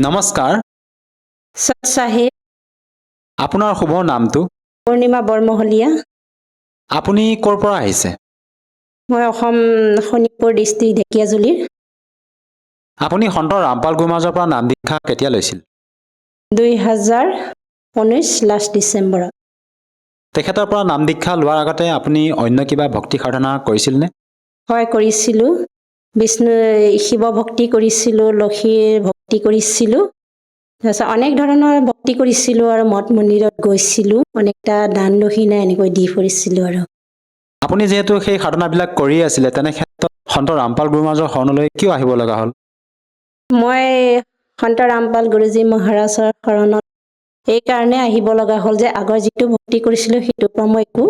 নমস্কাৰ, সৎ সাহেব আপোনাৰ শুভ নামটো? পূৰ্ণিমা বৰমহলীয়া। আপুনি ক'ৰ পৰা আহিছে? মই অসম শোণিতপুৰ ডিষ্ট্ৰিক্ট ঢেকীয়াজুলিৰ। আপুনি সন্ত ৰামপাল গুৰুমাজৰ পৰা নাম দীক্ষা কেতিয়া লৈছিল? 2019 লাষ্ট ডিচেম্বৰত। তেখেতৰ পৰা নাম দীক্ষা লোৱাৰ আগতে আপুনি অন্য কিবা ভক্তি সাধনা কৰিছিলনে? হয়, কৰিছিলোঁ। শিৱ ভক্তি কৰিছিলোঁ, লক্ষীৰ ভক্তি কৰিছিলোঁ। তাৰপিছত অনেক ধৰণৰ ভক্তি কৰিছিলোঁ আৰু মঠ মন্দিৰত গৈছিলোঁ, অনেকটা দান দক্ষিণা এনেকৈ দি ফুৰিছিলোঁ আৰু। আপুনি যিহেতু সেই সাধনাবিলাক কৰি আছিলে, তেনে ক্ষেত্ৰত সন্ত ৰামপাল গুৰুমাজৰ শৰণলৈ কিয় আহিব লগা হ'ল? মই সন্ত ৰামপাল গুৰুজী মহাৰাজৰ শৰণত এইকাৰণে আহিব লগা হ'ল যে আগৰ যিটো ভক্তি কৰিছিলোঁ সেইটোৰ পৰা মই একো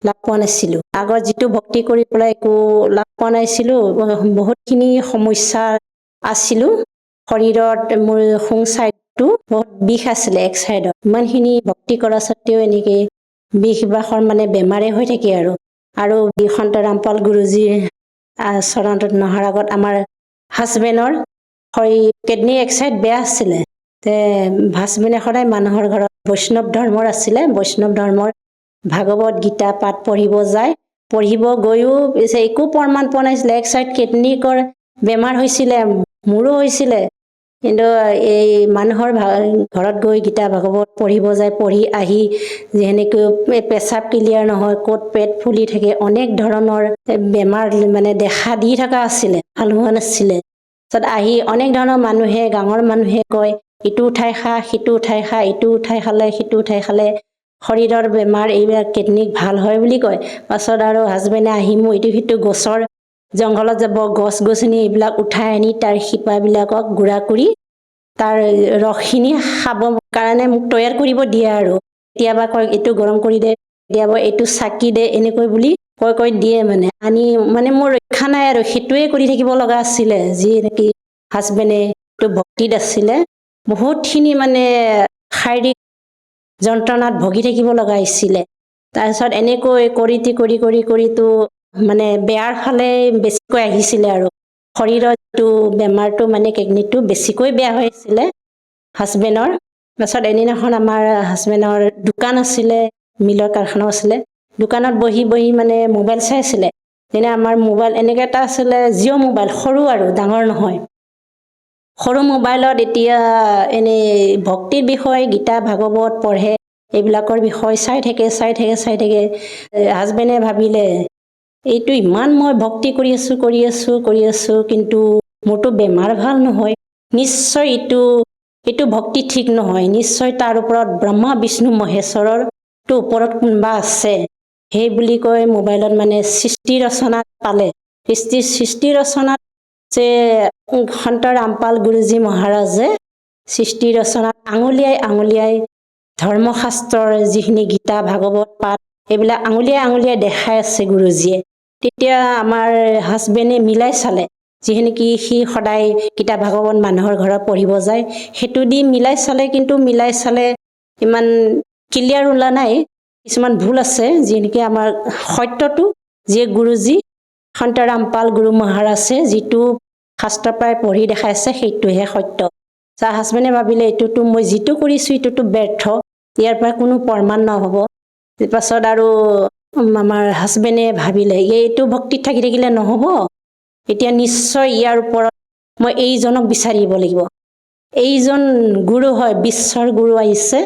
লাভ পোৱা নাছিলোঁ। আগৰ যিটো ভক্তি কৰি পেলাই একো লাভ পোৱা নাছিলোঁ, বহুতখিনি সমস্যা আছিলোঁ। শৰীৰত মোৰ সোঁ চাইডটো বহুত বিষ আছিলে, এক চাইডত। ইমানখিনি ভক্তি কৰা স্বত্বেও এনেকৈ বিষ বাসৰ মানে বেমাৰে হৈ থাকে আৰু সন্ত ৰামপাল গুৰুজীৰ চৰণত নহাৰ আগত আমাৰ হাজবেণ্ডৰ কিডনী এক চাইড বেয়া আছিলে। হাজবেণ্ডে সদায় মানুহৰ ঘৰত বৈষ্ণৱ ধৰ্মৰ আছিলে, বৈষ্ণৱ ধৰ্মৰ ভাগৱত গীতা পাঠ পঢ়িব যায়। পঢ়িব গৈও একো প্ৰমাণ পোৱা নাছিলে। এক চাইড কিডনীকৰ বেমাৰ হৈছিলে, মোৰো হৈছিলে। কিন্তু এই মানুহৰ ঘৰত গৈ গীতা ভাগৱত পঢ়িব যায়, পঢ়ি আহি যেনেকৈ পেচাব ক্লিয়াৰ নহয়, ক'ত পেট ফুলি থাকে, অনেক ধৰণৰ বেমাৰ মানে দেখা দি থকা আছিলে, ভাল হোৱা নাছিলে। তাৰপিছত আহি অনেক ধৰণৰ মানুহে, গাঁৱৰ মানুহে কয়, ইটো উঠাই খা, সিটো উঠাই খা, ইটো উঠাই খালে, সিটো উঠাই খালে শৰীৰৰ বেমাৰ এইবিলাক কিডনীক ভাল হয় বুলি কয়। পাছত আৰু হাজবেণ্ডে আহি মোৰ ইটো সিটো গছৰ জংঘলত যাব, গছ গছনি এইবিলাক উঠাই আনি তাৰ শিপাবিলাকক গুড়া কৰি তাৰ ৰসখিনি খাব কাৰণে মোক তৈয়াৰ কৰিব দিয়ে আৰু। কেতিয়াবা কয় এইটো গৰম কৰি দে, কেতিয়াবা এইটো চাকি দে, এনেকৈ বুলি কৈ দিয়ে মানে। আনি মানে মোৰ ৰক্ষা নাই আৰু, সেইটোৱে কৰি থাকিব লগা আছিলে। যি নেকি হাজবেণ্ডে এইটো ভক্তিত আছিলে, বহুতখিনি মানে শাৰীৰিক যন্ত্ৰণাত ভুগি থাকিব লগা হৈছিলে। তাৰপিছত এনেকৈ কৰিতো মানে বেয়াৰ ফালে বেছিকৈ আহিছিলে আৰু। শৰীৰত যিটো বেমাৰটো মানে কিডনীটো বেছিকৈ বেয়া হৈ আছিলে হাজবেণ্ডৰ। তাৰপিছত এদিনাখন আমাৰ হাজবেণ্ডৰ দোকান আছিলে, মিলৰ কাৰখানাও আছিলে। দোকানত বহি বহি মানে মোবাইল চাই আছিলে। যেনে আমাৰ মোবাইল এনেকৈ এটা আছিলে, জিঅ' মোবাইল, সৰু আৰু ডাঙৰ নহয়। সৰু মোবাইলত এতিয়া এনেই ভক্তিৰ বিষয়ে গীতা ভাগৱত পঢ়ে, এইবিলাকৰ বিষয় চাই থাকে। হাজবেণ্ডে ভাবিলে এইটো ইমান মই ভক্তি কৰি আছো, কিন্তু মোৰতো বেমাৰ ভাল নহয়। নিশ্চয় এইটো ভক্তি ঠিক নহয়। নিশ্চয় তাৰ ওপৰত ব্ৰহ্মা বিষ্ণু মহেশ্বৰৰ ওপৰত কোনোবা আছে। সেই বুলি কৈ মোবাইলত মানে সৃষ্টি ৰচনাত পালে। সৃষ্টি ৰচনাত যে সন্ত ৰামপাল গুৰুজী মহাৰাজে সৃষ্টি ৰচনাত আঙুলিয়াই ধৰ্মশাস্ত্ৰৰ যিখিনি গীতা ভাগৱত পাঠ, সেইবিলাক আঙুলিয়াই দেখাই আছে গুৰুজীয়ে। তেতিয়া আমাৰ হাজবেণ্ডে মিলাই চালে, যিখিনি কি সি সদায় গীতা ভাগৱত মানুহৰ ঘৰত পঢ়িব যায়, সেইটো দি মিলাই চালে ইমান ক্লিয়াৰ ওলোৱা নাই, কিছুমান ভুল আছে। যিনেকি আমাৰ সত্যটো যিয়ে গুৰুজী সন্ত ৰামপাল গুৰু মহাৰাজে যিটো শাস্ত্ৰৰ পৰাই পঢ়ি দেখাইছে সেইটোহে সত্য। হাজবেণ্ডে ভাবিলে এইটোতো মই যিটো কৰিছো এইটোতো ব্যৰ্থ, ইয়াৰ পৰা কোনো প্ৰমাণ নহব। পাছত আৰু আমাৰ হাজবেণ্ডে ভাবিলে এইটো ভক্তিত থাকি থাকিলে নহব, এতিয়া নিশ্চয় ইয়াৰ ওপৰত মই এইজনক বিচাৰিব লাগিব। এইজন গুৰু হয়, বিশ্বৰ গুৰু আহিছে,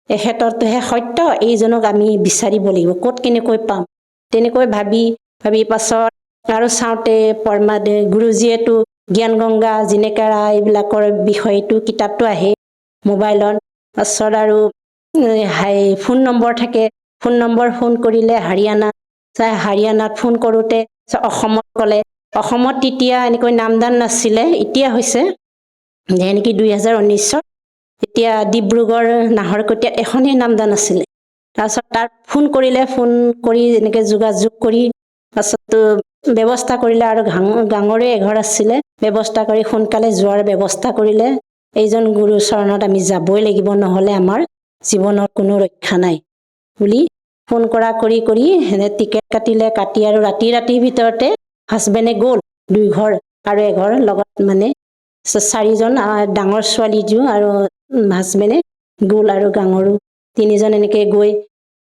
এখেতৰটোহে সত্য, এইজনক আমি বিচাৰিব লাগিব, ক'ত কেনেকৈ পাম। তেনেকৈ ভাবি পাছত আৰু চাওঁতে গুৰুজীয়েতো জ্ঞান গংগা জিনেকাৰা এইবিলাকৰ বিষয়টো কিতাপটো আহে মোবাইলত। পাছত আৰু ফোন নম্বৰ থাকে, ফোন নম্বৰ ফোন কৰিলে হাৰিয়ানাত ফোন কৰোঁতে অসমত ক'লে। অসমত তেতিয়া এনেকৈ নামদান নাছিলে, এতিয়া হৈছে যেনেকি 2019 এতিয়া ডিব্ৰুগড় নাহৰকটীয়াত এখনেই নামদান আছিলে। তাৰপিছত তাত ফোন কৰিলে, ফোন কৰি এনেকৈ যোগাযোগ কৰি পাছততো ব্যৱস্থা কৰিলে, আৰু গাঁৱৰে এঘৰ আছিলে, ব্যৱস্থা কৰি সোনকালে যোৱাৰ ব্যৱস্থা কৰিলে। এইজন গুৰু চৰণত আমি যাবই লাগিব, নহলে আমাৰ জীৱনত কোনো ৰক্ষা নাই বুলি ফোন কৰি টিকেট কাটিলে। কাটি আৰু ৰাতিৰ ভিতৰতে হাজবেণ্ডে গ'ল, 2 ঘৰ আৰু এঘৰ লগত মানে চাৰিজন ডাঙৰ ছোৱালীজো আৰু হাজবেণ্ডে গ'ল আৰু গাঙৰু তিনিজন এনেকৈ গৈ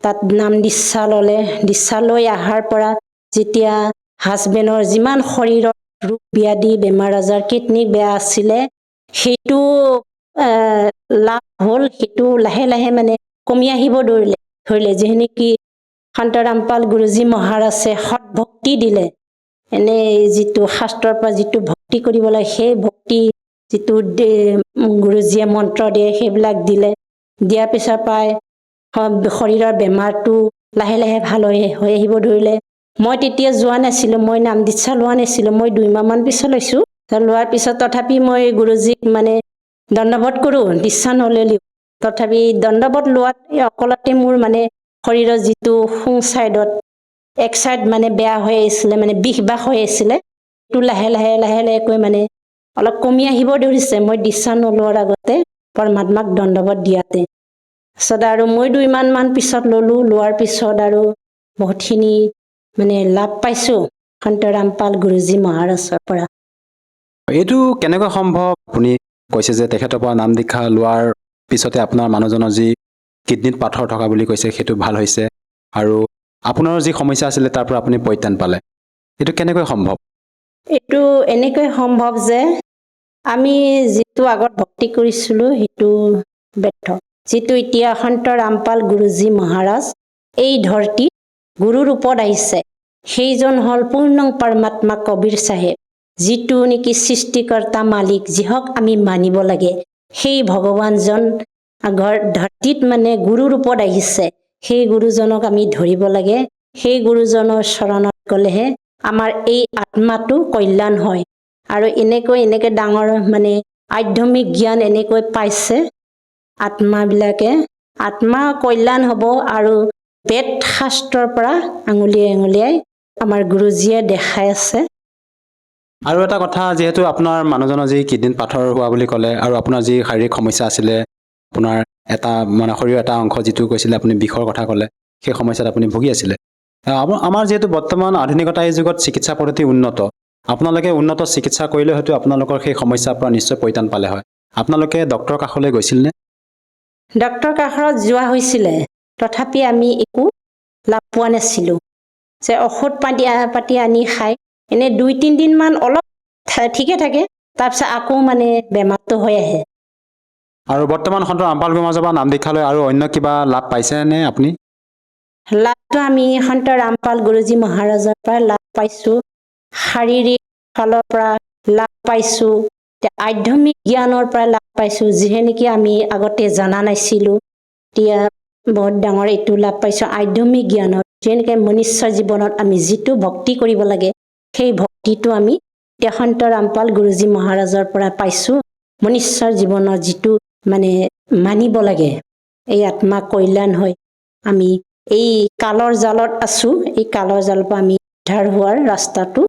তাত নাম দীক্ষা ল'লে। দীক্ষা লৈ অহাৰ পৰা যেতিয়া হাজবেণ্ডৰ যিমান শৰীৰত ৰোগ ব্যাধি বেমাৰ আজাৰ কিডনী বেয়া আছিলে সেইটো লাভ হ'ল, সেইটো লাহে লাহে মানে কমি আহিব ধৰিলে যিখিনি কি সন্ত ৰামপাল গুৰুজী মহাৰাজে সৎ ভক্তি দিলে। এনেই যিটো শাস্ত্ৰৰ পৰা যিটো ভক্তি কৰিব লাগে সেই ভক্তি যিটো গুৰুজীয়ে মন্ত্ৰ দিয়ে সেইবিলাক দিলে। দিয়াৰ পিছৰ পৰাই শৰীৰৰ বেমাৰটো লাহে লাহে ভাল হৈ আহিব ধৰিলে। মই তেতিয়া যোৱা নাছিলোঁ, মই নাম দীক্ষা লোৱা নাছিলোঁ, মই 2 মাহমান পিছত লৈছোঁ। লোৱাৰ পিছত তথাপি মই গুৰুজীক মানে দণ্ডবোধ কৰোঁ, দীক্ষা নল'লেও তথাপি দণ্ডবোধ লোৱাত অকলতে মোৰ মানে শৰীৰৰ যিটো সোঁ চাইডত এক চাইড মানে বেয়া হৈ আহিছিলে, মানে বিষ বাস হৈ আহিছিলে, সেইটো লাহে লাহে মানে অলপ কমি আহিব ধৰিছে মই দীক্ষা নলোৱাৰ আগতে পৰমাত্মাক দণ্ডবোধ দিয়াতে। তাৰপিছত আৰু মই 2 মাহমান পিছত ল'লোঁ। লোৱাৰ পিছত আৰু বহুতখিনি মানে লাভ পাইছোঁ সন্ত ৰামপাল গুৰুজী মহাৰাজৰ পৰা। এইটো কেনেকৈ সম্ভৱ? আপুনি কৈছে যে তেখেতৰ পৰা নাম দীক্ষা লোৱাৰ পিছতে আপোনাৰ মানুহজনৰ যি কিডনীত পাথৰ থকা বুলি কৈছে সেইটো ভাল হৈছে আৰু আপোনাৰ যি সমস্যা আছিলে তাৰ পৰা আপুনি পৰিত্ৰাণ পালে। এইটো কেনেকৈ সম্ভৱ? এইটো এনেকৈ সম্ভৱ যে আমি যিটো আগত ভক্তি কৰিছিলোঁ সেইটো ব্যৰ্থ। যিটো এতিয়া সন্ত ৰামপাল গুৰুজী মহাৰাজ এই ধৰতীত গুৰু ৰূপত আহিছে, সেইজন হ'ল পূৰ্ণ পৰমাত্মা কবীৰ চাহেব, যিটো নেকি সৃষ্টিকৰ্তা মালিক, যিহক আমি মানিব লাগে। সেই ভগৱানজন আগৰ ধৰতীত মানে গুৰু ৰূপত আহিছে, সেই গুৰুজনক আমি ধৰিব লাগে। সেই গুৰুজনৰ চৰণত গ'লেহে আমাৰ এই আত্মাটো কল্যাণ হয়। আৰু এনেকৈ ডাঙৰ মানে আধ্যাত্মিক জ্ঞান এনেকৈ পাইছে আত্মাবিলাকে, আত্মা কল্যাণ হ'ব। আৰু বেদ শাস্ত্ৰৰ পৰা আঙুলিয়াই আমাৰ গুৰুজীয়ে দেখাই আছে। আৰু এটা কথা, যিহেতু আপোনাৰ মানুহজনৰ যি কিডনীত পাথৰ হোৱা বুলি ক'লে আৰু আপোনাৰ যি শাৰীৰিক সমস্যা আছিলে, আপোনাৰ এটা মানে শৰীৰৰ এটা অংশ যিটো কৈছিলে আপুনি বিষৰ কথা ক'লে, সেই সমস্যাত আপুনি ভুগি আছিলে। আমাৰ যিহেতু বৰ্তমান আধুনিকতাৰ এই যুগত চিকিৎসা পদ্ধতি উন্নত, আপোনালোকে উন্নত চিকিৎসা কৰিলে হয়তো আপোনালোকৰ সেই সমস্যাৰ পৰা নিশ্চয় পৰিত্ৰাণ পালে হয়। আপোনালোকে ডক্তৰৰ কাষলৈ গৈছিলনে? ডক্তৰৰ কাষত যোৱা হৈছিলে, তথাপি আমি একো লাভ পোৱা নাছিলোঁ। যে ঔষধ পাতি আনি খাই এনেই 2-3 দিনমান অলপ ঠিকে থাকে, তাৰপিছত আকৌ মানে বেমাৰটো হৈ আহে। আৰু বৰ্তমান সন্ত ৰামপাল গুৰু মহাৰাজৰ পৰা নাম দীক্ষা লৈ আৰু অন্য কিবা লাভ পাইছেনে আপুনি? লাভটো আমি সন্ত ৰামপাল গুৰুজী মহাৰাজৰ পৰা লাভ পাইছোঁ। শাৰীৰিক ফালৰ পৰা লাভ পাইছোঁ, আধ্যাত্মিক জ্ঞানৰ পৰা লাভ পাইছোঁ, যিহে নেকি আমি আগতে জনা নাছিলোঁ। এতিয়া বহুত ডাঙৰ এইটো লাভ পাইছোঁ আধ্যাত্মিক জ্ঞানত, যেনেকৈ মনুষ্য জীৱনত আমি যিটো ভক্তি কৰিব লাগে সেই ভক্তিটো আমি এতিয়া সন্ত ৰামপাল গুৰুজী মহাৰাজৰ পৰা পাইছোঁ। মনুষ্যৰ জীৱনত যিটো মানে মানিব লাগে, এই আত্মা কল্যাণ হয়। আমি এই কালৰ জালত আছোঁ, এই কালৰ জালৰ পৰা আমি উদ্ধাৰ হোৱাৰ ৰাস্তাটো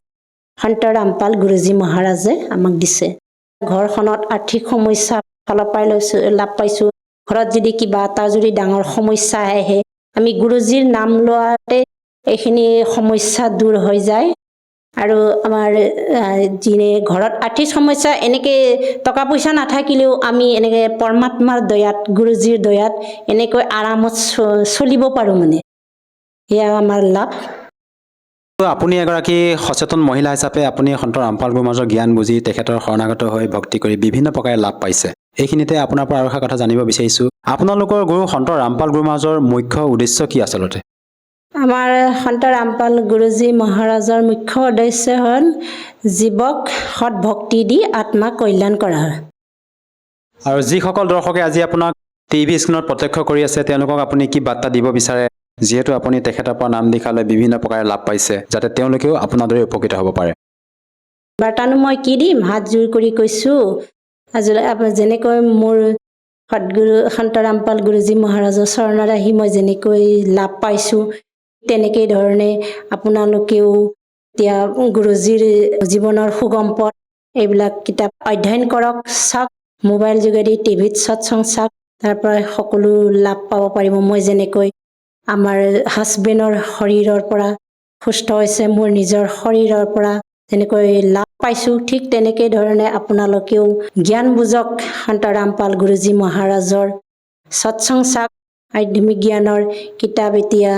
সন্ত ৰামপাল গুৰুজী মহাৰাজে আমাক দিছে। ঘৰখনত আৰ্থিক সমস্যা ফালৰ পৰাই লাভ পাইছোঁ। ঘৰত যদি কিবা এটা যদি ডাঙৰ সমস্যা আহে, আমি গুৰুজীৰ নাম লোৱাতে এইখিনি সমস্যা দূৰ হৈ যায়। আৰু আমাৰ যিনে ঘৰত আৰ্থিক সমস্যা এনেকৈ টকা পইচা নাথাকিলেও আমি এনেকৈ পৰমাত্মাৰ দয়াত, গুৰুজীৰ দয়াত এনেকৈ আৰামত চলিব পাৰোঁ মানে। এয়া আমাৰ লাভ। আপুনি এগৰাকী সচেতন মহিলা হিচাপে আপুনি সন্ত ৰামপাল গুৰু মহাৰাজৰ জ্ঞান বুজি তেখেতৰ শৰণাগত হৈ ভক্তি কৰি বিভিন্ন প্ৰকাৰে লাভ পাইছে। এইখিনিতে আপোনাৰ পৰা আৰু এটা কথা জানিব বিচাৰিছোঁ, আপোনালোকৰ গুৰু সন্ত ৰামপাল গুৰু মহাৰাজৰ মুখ্য উদ্দেশ্য কি আচলতে? আমাৰ সন্ত ৰামপাল গুৰুজী মহাৰাজৰ মুখ্য উদ্দেশ্য হ'ল জীৱক সৎ ভক্তি দি আত্মা কল্যাণ কৰা। আৰু যিসকল দৰ্শকে আজি আপোনাক টিভি স্ক্ৰীণত প্ৰত্যক্ষ কৰি আছে, তেওঁলোকক আপুনি কি বাৰ্তা দিব বিচাৰে, যিহেতু আপুনি তেখেতৰ পৰা নাম দীক্ষা লৈ বিভিন্ন প্ৰকাৰে লাভ পাইছে, যাতে তেওঁলোকেও আপোনাৰ দৰে উপকৃত হ'ব পাৰে? বাৰ্তানো মই কি দিম, হাত জোৰ কৰি কৈছোঁ, যেনেকৈ মোৰ সদগুৰু সন্ত ৰামপাল গুৰুজী মহাৰাজৰ চৰণত আহি মই যেনেকৈ লাভ পাইছোঁ, তেনেকেই ধৰণে আপোনালোকেও এতিয়া গুৰুজীৰ জীৱনৰ সুগম পথ এইবিলাক কিতাপ অধ্যয়ন কৰক, চাওক, মোবাইল যোগেদি টিভিত সৎসং চাওক, তাৰ পৰা সকলো লাভ পাব পাৰিব। মই যেনেকৈ আমাৰ হাজবেণ্ডৰ শৰীৰৰ পৰা সুস্থ হৈছে, মোৰ নিজৰ শৰীৰৰ পৰা যেনেকৈ লাভ পাইছোঁ, ঠিক তেনেকৈ ধৰণে আপোনালোকেও জ্ঞান বুজক সন্ত ৰামপাল গুৰুজী মহাৰাজৰ সৎসং চাক আধ্যাত্মিক জ্ঞানৰ কিতাপ। এতিয়া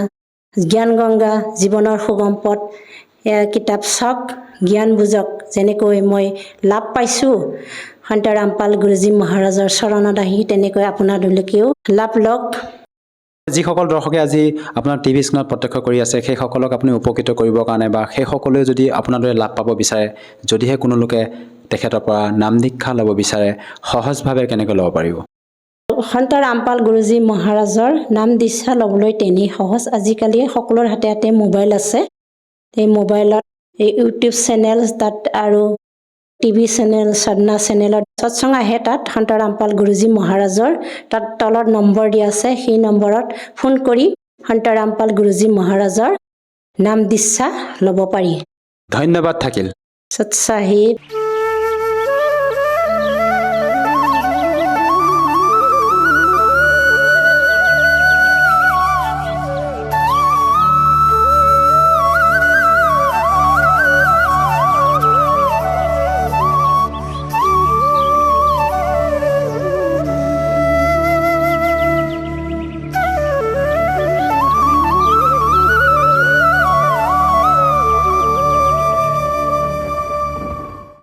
জ্ঞান গংগা জীৱনৰ সুগম পথ এয়া কিতাপ চাওক, জ্ঞান বুজক। যেনেকৈ মই লাভ পাইছোঁ সন্ত ৰামপাল গুৰুজী মহাৰাজৰ চৰণত আহি, তেনেকৈ আপোনালোকেও লাভ লওক। যিসকল দৰ্শকে আজি আপোনাৰ টিভি স্ক্ৰীণত প্ৰত্যক্ষ কৰি আছে, সেইসকলক আপুনি উপকৃত কৰিবৰ কাৰণে বা সেইসকলেও যদি আপোনালোকে লাভ পাব বিচাৰে, যদিহে কোনো লোকে তেখেতৰ পৰা নাম দীক্ষা ল'ব বিচাৰে, সহজভাৱে কেনেকৈ ল'ব পাৰিব? সন্ত ৰামপাল গুৰুজী মহাৰাজৰ নাম দীক্ষা ল'বলৈ তেনেই সহজ। আজিকালি সকলোৰে হাতে হাতে মোবাইল আছে। এই মোবাইলত এই ইউটিউব চেনেল, তাত আৰু টিভি চেনেল, সাধনা চেনেলত সৎসং আহে। তাত সন্ত ৰামপাল গুৰুজী মহাৰাজৰ তাত তলত নম্বৰ দিয়া আছে, সেই নম্বৰত ফোন কৰি সন্ত ৰামপাল গুৰুজী মহাৰাজৰ নাম দীক্ষা ল'ব পাৰি। ধন্যবাদ থাকিল। সৎসাহিব।